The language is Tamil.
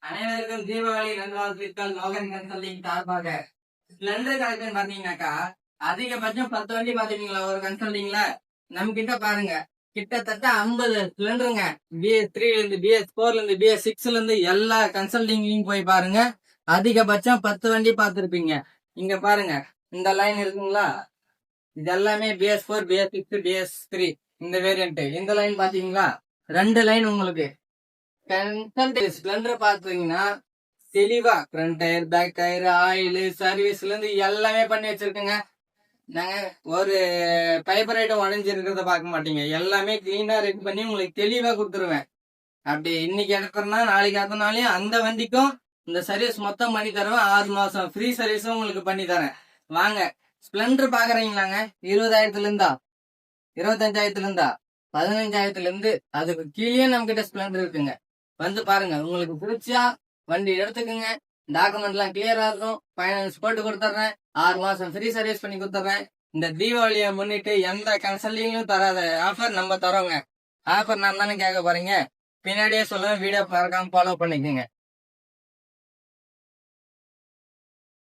அனைவருக்கும் தீபாவளி நல்வாழ்த்துக்கள். மோகன் கன்சல்டிங் சார்பாக ஸ்பிளெண்டர் கலெக்ஷன் பாத்தீங்கன்னாக்கா அதிகபட்சம் 10 வண்டி பாத்துக்கீங்களா ஒரு கன்சல்டிங்ல. நம்ம கிட்ட பாருங்க கிட்டத்தட்ட 50 ஸ்பிளெண்டருங்க. BS3 ல இருந்து BS4 ல இருந்து BS6 ல இருந்து எல்லா கன்சல்டிங்லயும் போய் பாருங்க. அதிகபட்சம் 10 வண்டி பார்த்திருப்பீங்க. இங்க பாருங்க இந்த லைன் இருக்குங்களா, இது எல்லாமே BS4 BS6 BS3 இந்த வேரியன்ட். இந்த லைன் பாத்தீங்களா, 2 லைன் உங்களுக்கு ஸ்பிளெண்டர் பாத்தீங்கன்னா தெளிவா front tyre back tyre oil சர்வீஸ்ல இருந்து எல்லாமே பண்ணி வச்சிருக்கேங்க. நாங்க ஒரு பைப்பர் ஐட்டம் உடஞ்சிருக்கிறத பார்க்க மாட்டீங்க, எல்லாமே கிளீனா ரெடி பண்ணி உங்களுக்கு தெளிவா கொடுத்துருவேன். அப்படி இன்னைக்கு எடுக்கிறோம்னா நாளைக்கு அடுத்தனாலையும் அந்த வண்டிக்கும் இந்த சர்வீஸ் மொத்தம் பண்ணி தருவேன். 6 மாசம் ஃப்ரீ சர்வீஸும் உங்களுக்கு பண்ணி தரேன். வாங்க ஸ்பிளெண்டர் பாக்குறீங்களாங்க, 20,000 இருந்தா 25,000 இருந்தா 15,000 இருந்து அதுக்கு கீழே நம்ம கிட்ட ஸ்பிளெண்டர் இருக்குங்க. வந்து பாருங்க, உங்களுக்கு பிடிச்சா வண்டி எடுத்துக்கோங்க. டாக்குமெண்ட் எல்லாம் கிளியரா இருக்கும். பைனான்ஸ் போட்டு கொடுத்துட்றேன். 6 மாசம் ஃப்ரீ சர்வீஸ் பண்ணி கொடுத்துட்றேன். இந்த தீபாவளியை முன்னிட்டு எந்த கன்சல்டிங்கும் தராத ஆஃபர் நம்ம தரோங்க. ஆஃபர் நான் தானே கேட்க போறீங்க, பின்னாடியே சொல்லுவேன். வீடியோ பார்க்காம ஃபாலோ பண்ணிக்கோங்க.